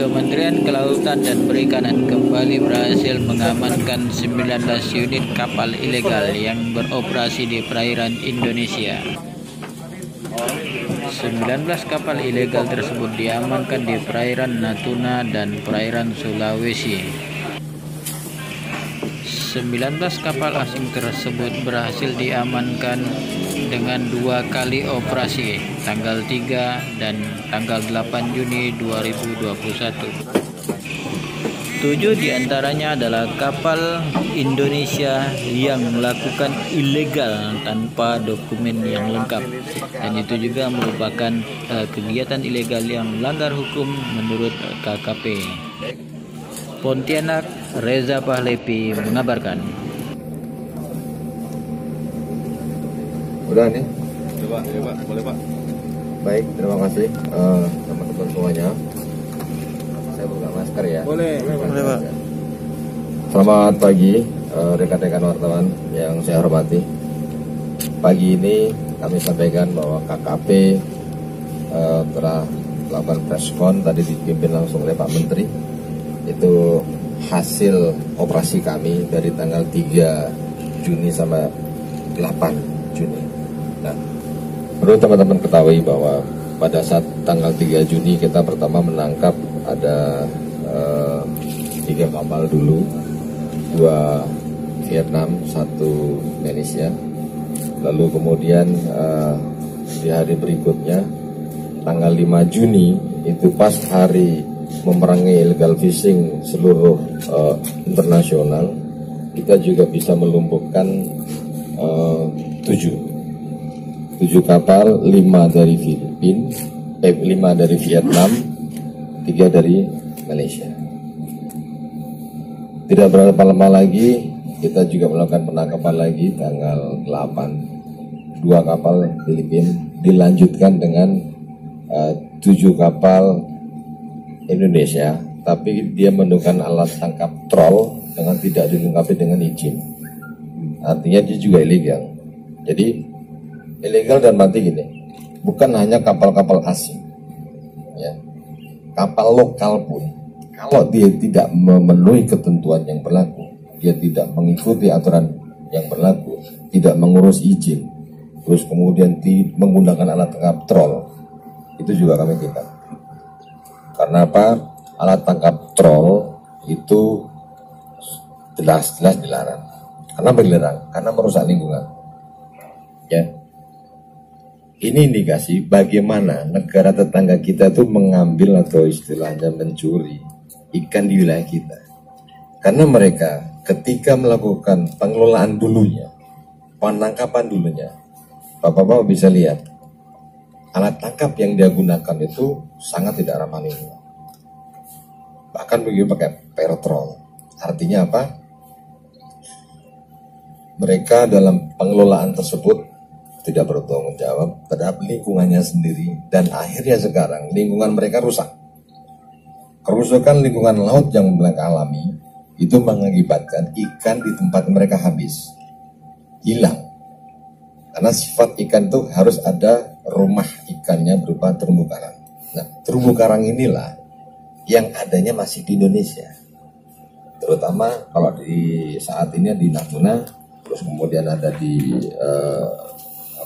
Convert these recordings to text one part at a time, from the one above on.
Kementerian Kelautan dan Perikanan kembali berhasil mengamankan 19 unit kapal ilegal yang beroperasi di perairan Indonesia. 19 kapal ilegal tersebut diamankan di perairan Natuna dan perairan Sulawesi. 19 kapal asing tersebut berhasil diamankan dengan 2 kali operasi tanggal 3 dan tanggal 8 Juni 2021. 7 diantaranya adalah kapal Indonesia yang melakukan ilegal tanpa dokumen yang lengkap, dan itu juga merupakan kegiatan ilegal yang melanggar hukum menurut KKP. Pontianak, Reza Pahlevi mengabarkan. Udah nih? Ya, Pak. Boleh, Pak. Baik, terima kasih teman-teman semuanya. Saya buka masker ya. Boleh, Pak. Selamat pagi rekan-rekan wartawan yang saya hormati. Pagi ini kami sampaikan bahwa KKP telah melakukan preskon tadi dipimpin langsung oleh Pak Menteri. Itu hasil operasi kami dari tanggal 3 Juni sampai 8 Juni. Nah, perlu teman-teman ketahui bahwa pada saat tanggal 3 Juni kita pertama menangkap ada 3 kapal dulu, 2 Vietnam, 1 Malaysia. Lalu kemudian di hari berikutnya tanggal 5 Juni itu pas hari memerangi illegal fishing seluruh internasional, kita juga bisa melumpuhkan 7 kapal, 5 dari Filipina, 5 dari Vietnam, 3 dari Malaysia. Tidak berapa lama lagi kita juga melakukan penangkapan lagi tanggal 8, 2 kapal Filipina, dilanjutkan dengan 7 kapal Indonesia, tapi dia menggunakan alat tangkap troll dengan tidak dilengkapi dengan izin. Artinya dia juga ilegal. Jadi ilegal dan mati gini, bukan hanya kapal-kapal asing, ya, kapal lokal pun kalau dia tidak memenuhi ketentuan yang berlaku, dia tidak mengikuti aturan yang berlaku, tidak mengurus izin, terus kemudian menggunakan alat tangkap troll, itu juga kami tindak. Karena apa? Alat tangkap troll itu jelas-jelas dilarang. Karena dilarang, karena merusak lingkungan. Ya, ini indikasi bagaimana negara tetangga kita itu mengambil atau istilahnya mencuri ikan di wilayah kita. Karena mereka ketika melakukan pengelolaan dulunya, penangkapan dulunya, Bapak-bapak bisa lihat alat tangkap yang dia gunakan itu sangat tidak ramah lingkungan. Bahkan begitu pakai pertrol. Artinya apa? Mereka dalam pengelolaan tersebut tidak bertanggung jawab terhadap lingkungannya sendiri, dan akhirnya sekarang lingkungan mereka rusak. Kerusakan lingkungan laut yang mereka alami itu mengakibatkan ikan di tempat mereka habis, hilang. Karena sifat ikan itu harus ada rumah ikannya berupa terumbu karang. Nah, terumbu karang inilah yang adanya masih di Indonesia. Terutama kalau di saat ini di Natuna, terus kemudian ada di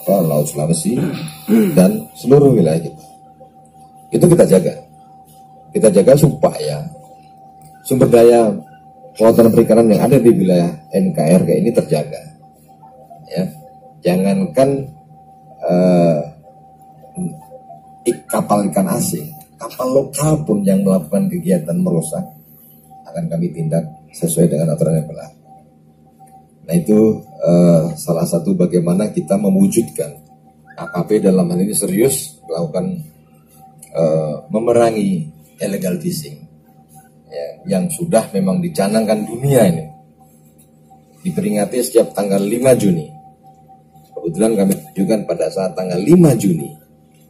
Laut Sulawesi dan seluruh wilayah kita. Itu kita jaga. Kita jaga supaya sumber daya kelautan perikanan yang ada di wilayah NKRI ini terjaga. Ya. Jangankan kapal ikan asing, kapal lokal pun yang melakukan kegiatan merusak akan kami tindak sesuai dengan aturan yang berlaku. Nah, itu salah satu bagaimana kita mewujudkan KKP dalam hal ini serius melakukan memerangi illegal fishing, ya, yang sudah memang dicanangkan dunia ini. Diperingati setiap tanggal 5 Juni. Kebetulan kami tunjukkan pada saat tanggal 5 Juni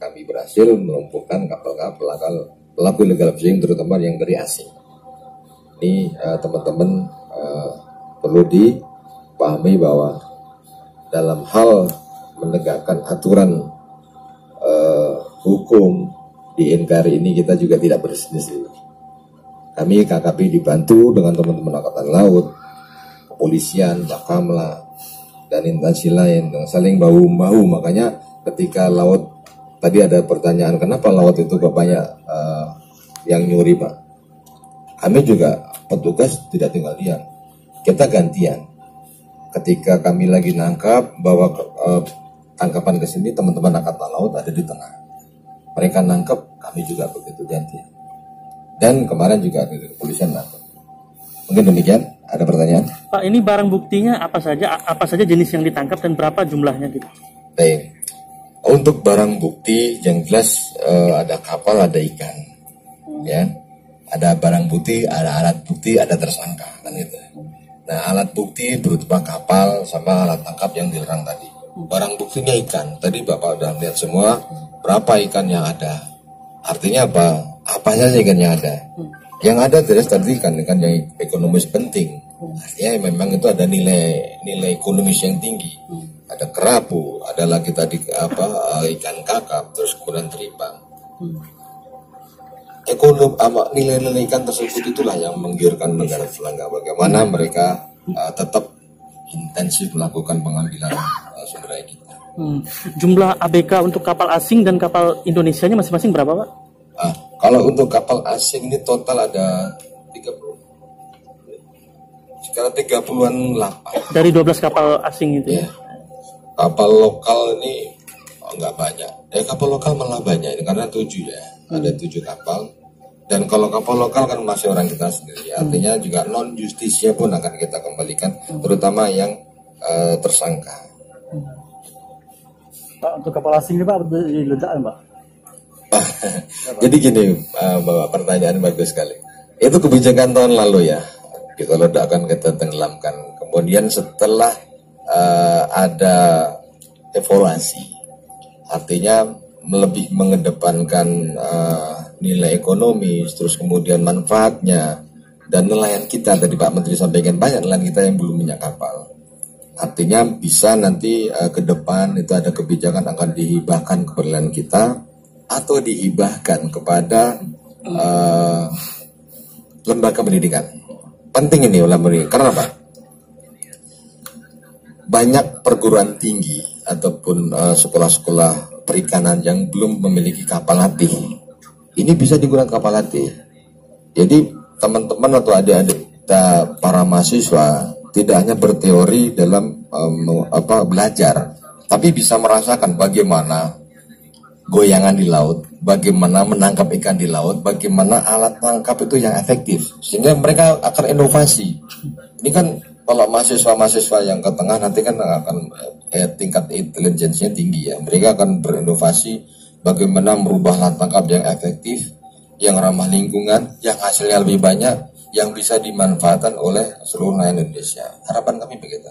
kami berhasil melumpuhkan kapal-kapal pelaku illegal fishing, terutama yang dari asing. Ini teman-teman perlu dipahami bahwa dalam hal menegakkan aturan hukum di NKRI ini kita juga tidak bersendiri. Kami KKP dibantu dengan teman-teman Angkatan Laut, kepolisian, Bakamla, dan instansi lain yang saling bahu-bahu. Makanya ketika laut, tadi ada pertanyaan kenapa laut itu kok banyak yang nyuri Pak. Kami juga petugas tidak tinggal diam, kita gantian. Ketika kami lagi nangkap, bawa tangkapan ke sini, teman-teman Angkatan Laut ada di tengah. Mereka nangkap, kami juga begitu gantian. Dan kemarin juga ke kepolisian nangkap. Mungkin demikian. Ada pertanyaan? Pak, ini barang buktinya apa saja jenis yang ditangkap dan berapa jumlahnya gitu? Baik. Untuk barang bukti yang jelas ada kapal, ada ikan, ya. Ada barang bukti, ada alat bukti, ada tersangka, kan gitu. Nah, alat bukti berupa kapal sama alat tangkap yang dilarang tadi. Barang buktinya ikan. Tadi Bapak sudah lihat semua berapa ikan yang ada. Artinya apa? Apa saja ikan yang ada. Yang ada jelas tadi ikan yang ekonomis penting. Artinya memang itu ada nilai ekonomis yang tinggi. Ada kerapu, ada lagi tadi ikan kakap, terus kemudian teripang. Nilai-nilai ikan tersebut itulah yang menggiurkan negara tetangga. Bagaimana mereka tetap intensif melakukan pengambilan sumber daya kita. Jumlah ABK untuk kapal asing dan kapal Indonesianya masing-masing berapa Pak? Kalau untuk kapal asing ini total ada 30-an 8. Dari 12 kapal asing itu ya? Kapal lokal ini enggak banyak. Kapal lokal malah banyak ini karena 7 ya. Ada 7 kapal. Dan kalau kapal lokal kan masih orang kita sendiri. Artinya juga non justisia pun akan kita kembalikan, terutama yang tersangka. Pak, untuk kapal asing ini Pak diledakan Pak? Jadi gini, Bapak, pertanyaan bagus sekali. Itu kebijakan tahun lalu ya. Kita ledakkan, kita tenggelamkan. Kemudian setelah ada evaluasi, artinya lebih mengedepankan nilai ekonomi, terus kemudian manfaatnya dan nelayan kita. Tadi Pak Menteri sampaikan banyak nelayan kita yang belum punya kapal. Artinya bisa nanti ke depan itu ada kebijakan akan dihibahkan kepada nelayan kita atau dihibahkan kepada lembaga pendidikan. Penting ini lembaga pendidikan. Karena apa? Banyak perguruan tinggi ataupun sekolah-sekolah perikanan yang belum memiliki kapal latih. Ini bisa digunakan kapal latih. Jadi teman-teman atau adik-adik kita para mahasiswa tidak hanya berteori dalam belajar, tapi bisa merasakan bagaimana goyangan di laut, bagaimana menangkap ikan di laut, bagaimana alat tangkap itu yang efektif, sehingga mereka akan inovasi. Ini kan kalau mahasiswa-mahasiswa yang ke tengah nanti kan akan tingkat intelijensinya tinggi ya. Mereka akan berinovasi bagaimana merubah alat tangkap yang efektif, yang ramah lingkungan, yang hasilnya lebih banyak, yang bisa dimanfaatkan oleh seluruh nelayan Indonesia. Harapan kami begitu.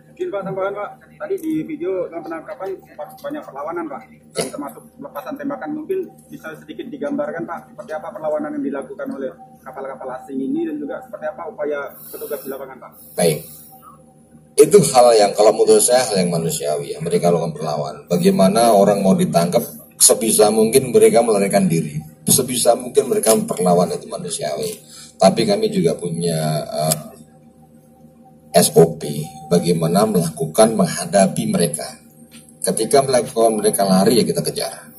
Mungkin Pak tambahan Pak, tadi di video dalam penangkapan banyak perlawanan Pak, termasuk lepasan tembakan. Mungkin bisa sedikit digambarkan Pak, seperti apa perlawanan yang dilakukan oleh kapal-kapal asing ini dan juga seperti apa upaya petugas di lapangan Pak. Baik, itu hal yang kalau menurut saya hal yang manusiawi ya. Mereka lakukan perlawanan. Bagaimana orang mau ditangkap, sebisa mungkin mereka melarikan diri, sebisa mungkin mereka perlawanan, itu manusiawi. Tapi kami juga punya SOP bagaimana melakukan menghadapi mereka. Ketika melakukan mereka lari ya kita kejar.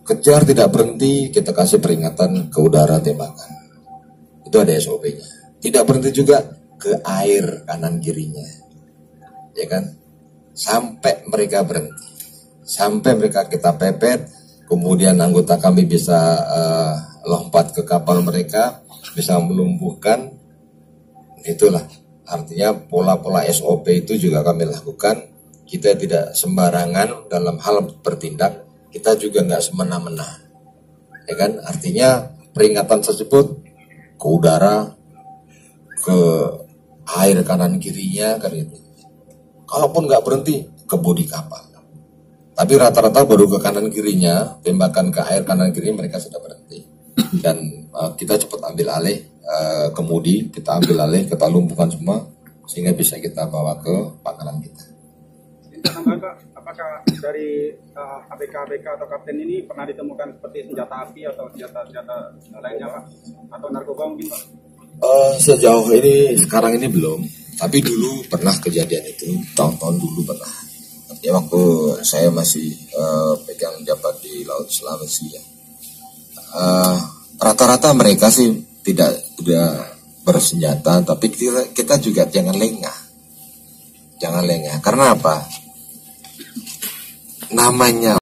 Kejar tidak berhenti, kita kasih peringatan ke udara tembakan. Itu ada SOP-nya. Tidak berhenti juga ke air kanan kirinya. Ya kan? Sampai mereka berhenti. Sampai mereka kita pepet, kemudian anggota kami bisa lompat ke kapal mereka, bisa melumpuhkan. Itulah artinya pola-pola SOP itu juga kami lakukan. Kita tidak sembarangan dalam hal bertindak, kita juga nggak semena-mena, ya kan? Artinya peringatan tersebut ke udara, ke air kanan kirinya kan itu. Kalaupun nggak berhenti ke bodi kapal. Tapi rata-rata baru ke kanan kirinya, tembakan ke air kanan kiri mereka sudah berhenti. Dan kita cepat ambil alih kemudi, kita ambil alih, kita lumpuhkan semua, sehingga bisa kita bawa ke pangkalan kita. Tambahan Pak, apakah apakah dari ABK atau kapten ini pernah ditemukan seperti senjata api atau senjata lainnya Pak? Atau narkoba mungkin Pak? Sejauh ini sekarang ini belum, tapi dulu pernah kejadian itu, tahun-tahun dulu pernah. Ya, waktu saya masih pegang jabat di Laut Sulawesi ya. Rata-rata mereka sih tidak bersenjata, tapi kita juga jangan lengah. Jangan lengah. Karena apa? Namanya